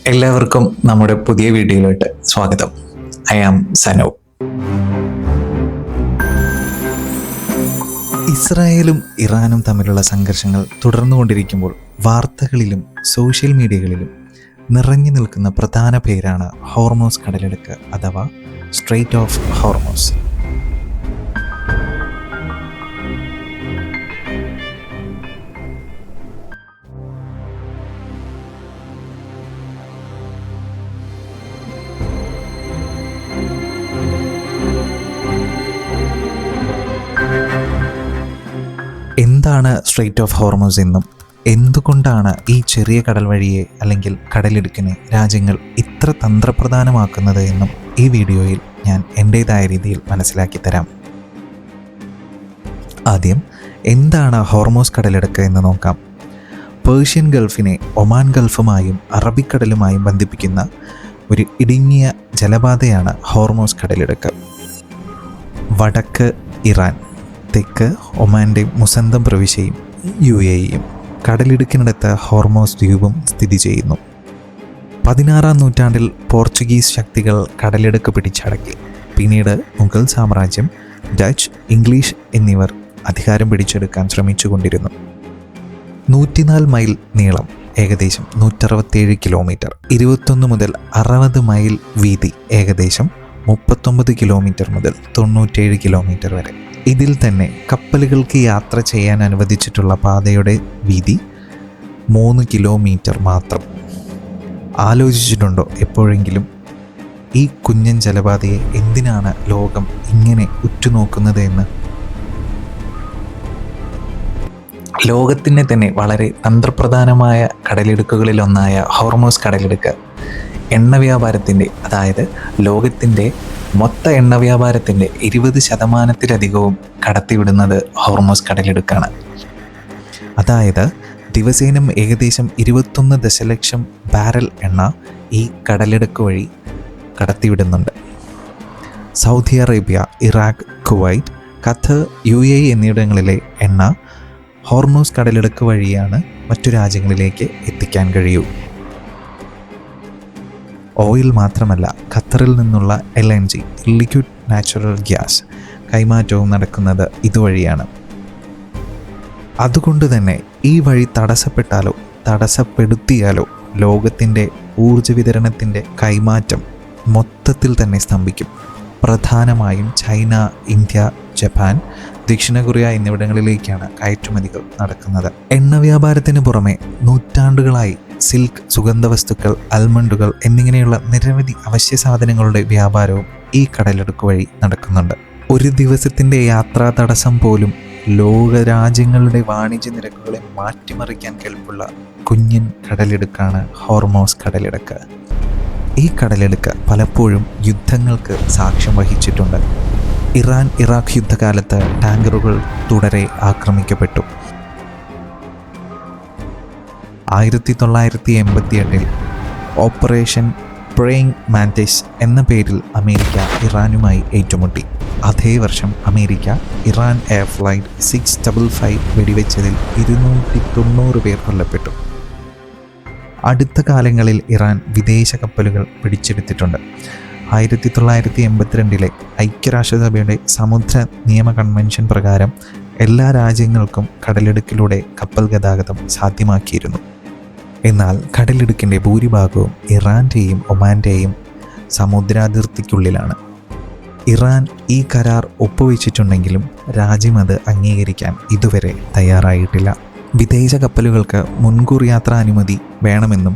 എല്ലാവർക്കും നമ്മുടെ പുതിയ വീഡിയോയിലോട്ട് സ്വാഗതം. I am Sano. ഇസ്രായേലും ഇറാനും തമ്മിലുള്ള സംഘർഷങ്ങൾ തുടർന്നുകൊണ്ടിരിക്കുമ്പോൾ വാർത്തകളിലും സോഷ്യൽ മീഡിയകളിലും നിറഞ്ഞു നിൽക്കുന്ന പ്രധാന പേരാണ് ഹോർമോസ് കടലിടുക്ക് അഥവാ സ്ട്രെയ്റ്റ് ഓഫ് ഹോർമോസ്. എന്താണ് സ്ട്രെയ്റ്റ് ഓഫ് ഹോർമോസ് എന്നും എന്തുകൊണ്ടാണ് ഈ ചെറിയ കടൽ വഴിയെ അല്ലെങ്കിൽ കടലിടുക്കിനെ രാജ്യങ്ങൾ ഇത്ര തന്ത്രപ്രധാനമാക്കുന്നത് എന്നും ഈ വീഡിയോയിൽ ഞാൻ എൻ്റേതായ രീതിയിൽ മനസ്സിലാക്കി തരാം. ആദ്യം എന്താണ് ഹോർമോസ് കടലിടുക്ക് എന്ന് നോക്കാം. പേർഷ്യൻ ഗൾഫിനെ ഒമാൻ ഗൾഫുമായും അറബിക്കടലുമായും ബന്ധിപ്പിക്കുന്ന ഒരു ഇടുങ്ങിയ ജലപാതയാണ് ഹോർമോസ് കടലിടുക്ക്. വടക്ക് ഇറാൻ, തെക്ക് ഒമാൻ്റെ മുസന്തം പ്രവിശ്യയും UAEയും കടലിടുക്കിനടുത്ത് ഹോർമോസ് ദ്വീപും സ്ഥിതി ചെയ്യുന്നു. 16-ാം നൂറ്റാണ്ടിൽ പോർച്ചുഗീസ് ശക്തികൾ കടലിടുക്ക് പിടിച്ചടക്കി. പിന്നീട് മുഗൾ സാമ്രാജ്യം, ഡച്ച്, ഇംഗ്ലീഷ് എന്നിവർ അധികാരം പിടിച്ചെടുക്കാൻ ശ്രമിച്ചുകൊണ്ടിരുന്നു. 104 മൈൽ നീളം, ഏകദേശം 167 കിലോമീറ്റർ, 21 മുതൽ 60 മൈൽ വീതി, ഏകദേശം 39 കിലോമീറ്റർ മുതൽ 97 കിലോമീറ്റർ വരെ. ഇതിൽ തന്നെ കപ്പലുകൾക്ക് യാത്ര ചെയ്യാൻ അനുവദിച്ചിട്ടുള്ള പാതയുടെ വീതി 3 കിലോമീറ്റർ മാത്രം. ആലോചിച്ചിട്ടുണ്ടോ എപ്പോഴെങ്കിലും ഈ കുഞ്ഞൻ ജലപാതയെ എന്തിനാണ് ലോകം ഇങ്ങനെ ഉറ്റുനോക്കുന്നത് എന്ന്? ലോകത്തിൻ്റെ തന്നെ വളരെ തന്ത്രപ്രധാനമായ കടലിടുക്കുകളിലൊന്നായ ഹോർമോസ് കടലിടുക്ക് എണ്ണ വ്യാപാരത്തിൻ്റെ, അതായത് ലോകത്തിൻ്റെ മൊത്ത എണ്ണ വ്യാപാരത്തിൻ്റെ 20% കടത്തിവിടുന്നത് ഹോർമോസ് കടലിടുക്കാണ്. അതായത് ദിവസേനം ഏകദേശം 21 ദശലക്ഷം ബാരൽ എണ്ണ ഈ കടലിടുക്ക് വഴി കടത്തിവിടുന്നുണ്ട്. Saudi Arabia, Iraq, Kuwait, Qatar, UAE എന്നിവിടങ്ങളിലെ എണ്ണ ഹോർമോസ് കടലിടുക്ക് വഴിയാണ് മറ്റു രാജ്യങ്ങളിലേക്ക് എത്തിക്കാൻ കഴിയൂ. ഓയിൽ മാത്രമല്ല, ഖത്തറിൽ നിന്നുള്ള LNG ലിക്വിഡ് നാച്ചുറൽ ഗ്യാസ് കൈമാറ്റവും നടക്കുന്നത് ഇതുവഴിയാണ്. അതുകൊണ്ട് തന്നെ ഈ വഴി തടസ്സപ്പെടുത്തിയാലോ ലോകത്തിൻ്റെ ഊർജ വിതരണത്തിൻ്റെ കൈമാറ്റം മൊത്തത്തിൽ തന്നെ സ്തംഭിക്കും. പ്രധാനമായും ചൈന, ഇന്ത്യ, ജപ്പാൻ, ദക്ഷിണ കൊറിയ എന്നിവിടങ്ങളിലേക്കാണ് കയറ്റുമതികൾ നടക്കുന്നത്. എണ്ണ വ്യാപാരത്തിന് പുറമെ നൂറ്റാണ്ടുകളായി സിൽക്ക്, സുഗന്ധവസ്തുക്കൾ, ആൽമണ്ടുകൾ എന്നിങ്ങനെയുള്ള നിരവധി അവശ്യ സാധനങ്ങളുടെ വ്യാപാരവും ഈ കടലിടുക്ക് വഴി നടക്കുന്നുണ്ട്. ഒരു ദിവസത്തിൻ്റെ യാത്രാ തടസ്സം പോലും ലോകരാജ്യങ്ങളുടെ വാണിജ്യ നിരക്കുകളെ മാറ്റിമറിക്കാൻ കെൽപ്പുള്ള കുഞ്ഞൻ കടലിടുക്കാണ് ഹോർമോസ് കടലിടുക്ക്. ഈ കടലിടുക്ക് പലപ്പോഴും യുദ്ധങ്ങൾക്ക് സാക്ഷ്യം വഹിച്ചിട്ടുണ്ട്. ഇറാൻ ഇറാഖ് യുദ്ധകാലത്ത് ടാങ്കറുകൾ തുടരെ ആക്രമിക്കപ്പെട്ടു. 1988 ഓപ്പറേഷൻ പ്രേയിങ് മാന്റിസ് എന്ന പേരിൽ അമേരിക്ക ഇറാനുമായി ഏറ്റുമുട്ടി. അതേ വർഷം അമേരിക്ക ഇറാൻ എയർ ഫ്ലൈറ്റ് 655 വെടിവെച്ചതിൽ 290 പേർ കൊല്ലപ്പെട്ടു. അടുത്ത കാലങ്ങളിൽ ഇറാൻ വിദേശ കപ്പലുകൾ പിടിച്ചെടുത്തിട്ടുണ്ട്. 1982 ഐക്യരാഷ്ട്രസഭയുടെ സമുദ്ര നിയമ കൺവെൻഷൻ പ്രകാരം എല്ലാ രാജ്യങ്ങൾക്കും കടലിടുക്കിലൂടെ കപ്പൽ ഗതാഗതം സാധ്യമാക്കിയിരുന്നു. എന്നാൽ കടലിടുക്കിൻ്റെ ഭൂരിഭാഗവും ഇറാൻ്റെയും ഒമാൻ്റെയും സമുദ്രാതിർത്തിക്കുള്ളിലാണ്. ഇറാൻ ഈ കരാർ ഒപ്പുവെച്ചിട്ടുണ്ടെങ്കിലും രാജ്യം അത് അംഗീകരിക്കാൻ ഇതുവരെ തയ്യാറായിട്ടില്ല. വിദേശ കപ്പലുകൾക്ക് മുൻകൂർ യാത്രാ അനുമതി വേണമെന്നും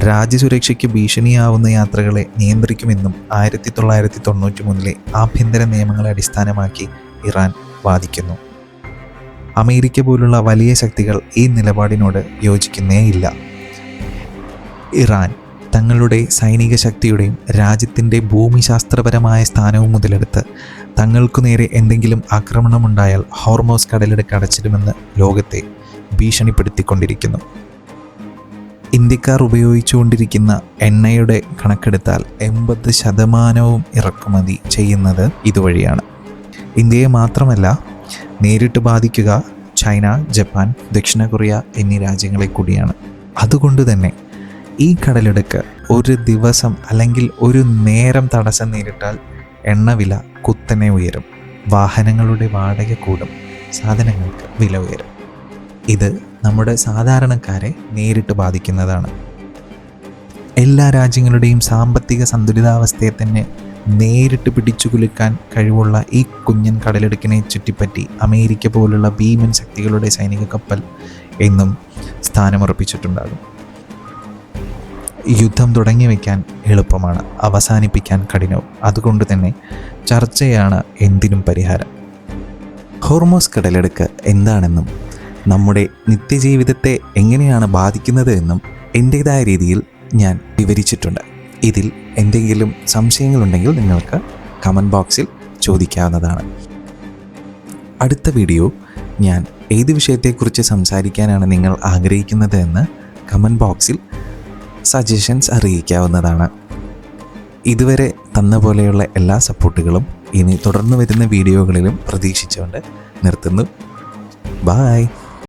രാജ്യസുരക്ഷയ്ക്ക് ഭീഷണിയാവുന്ന യാത്രകളെ നിയന്ത്രിക്കുമെന്നും 1993 ആഭ്യന്തര നിയമങ്ങളെ അടിസ്ഥാനമാക്കി ഇറാൻ വാദിക്കുന്നു. അമേരിക്ക പോലുള്ള വലിയ ശക്തികൾ ഈ നിലപാടിനോട് യോജിക്കുന്നേയില്ല. ഇറാൻ തങ്ങളുടെ സൈനിക ശക്തിയുടെയും രാജ്യത്തിൻ്റെ ഭൂമിശാസ്ത്രപരമായ സ്ഥാനവും മുതലെടുത്ത് തങ്ങൾക്കു നേരെ എന്തെങ്കിലും ആക്രമണമുണ്ടായാൽ ഹോർമോസ് കടലിടുക്ക് അടച്ചിടുമെന്ന് ലോകത്തെ ഭീഷണിപ്പെടുത്തിക്കൊണ്ടിരിക്കുന്നു. ഇന്ത്യക്കാർ ഉപയോഗിച്ചുകൊണ്ടിരിക്കുന്ന എണ്ണയുടെ കണക്കെടുത്താൽ 80% ഇറക്കുമതി ചെയ്യുന്നത് ഇതുവഴിയാണ്. ഇന്ത്യയെ മാത്രമല്ല, നേരിട്ട് ബാധിക്കുക ചൈന, ജപ്പാൻ, ദക്ഷിണ കൊറിയ എന്നീ രാജ്യങ്ങളെ കൂടിയാണ്. അതുകൊണ്ട് തന്നെ ഈ കടലിടുക്ക് ഒരു ദിവസം അല്ലെങ്കിൽ ഒരു നേരം തടസ്സം നേരിട്ടാൽ എണ്ണവില കുത്തനെ ഉയരും, വാഹനങ്ങളുടെ വാടക കൂടും, സാധനങ്ങൾക്ക് വില ഉയരും. ഇത് നമ്മുടെ സാധാരണക്കാരെ നേരിട്ട് ബാധിക്കുന്നതാണ്. എല്ലാ രാജ്യങ്ങളുടെയും സാമ്പത്തിക സന്തുലിതാവസ്ഥയെ തന്നെ നേരിട്ട് പിടിച്ചു കുലുക്കാൻ കഴിവുള്ള ഈ കുഞ്ഞൻ കടലിടുക്കിനെ ചുറ്റിപ്പറ്റി അമേരിക്ക പോലുള്ള ഭീമൻ ശക്തികളുടെ സൈനിക കപ്പൽ എന്നും സ്ഥാനമുറപ്പിച്ചിട്ടുണ്ടാകും. യുദ്ധം തുടങ്ങി വയ്ക്കാൻ എളുപ്പമാണ്, അവസാനിപ്പിക്കാൻ കഠിനവും. അതുകൊണ്ട് തന്നെ ചർച്ചയാണ് എന്തിനും പരിഹാരം. ഹോർമോസ് കടലിടുക്ക് എന്താണെന്നും നമ്മുടെ നിത്യജീവിതത്തെ എങ്ങനെയാണ് ബാധിക്കുന്നത് എന്നും എൻ്റേതായ രീതിയിൽ ഞാൻ വിവരിച്ചിട്ടുണ്ട്. ഇതിൽ എന്തെങ്കിലും സംശയങ്ങളുണ്ടെങ്കിൽ നിങ്ങൾക്ക് കമൻറ്റ് ബോക്സിൽ ചോദിക്കാവുന്നതാണ്. അടുത്ത വീഡിയോ ഞാൻ ഏത് വിഷയത്തെക്കുറിച്ച് സംസാരിക്കാനാണ് നിങ്ങൾ ആഗ്രഹിക്കുന്നത് എന്ന് കമൻറ്റ് ബോക്സിൽ സജഷൻസ് അറിയിക്കാവുന്നതാണ്. ഇതുവരെ തന്ന പോലെയുള്ള എല്ലാ സപ്പോർട്ടുകളും ഇനി തുടർന്ന് വരുന്ന വീഡിയോകളിലും പ്രതീക്ഷിച്ചുകൊണ്ട് നിർത്തുന്നു. ബായ്.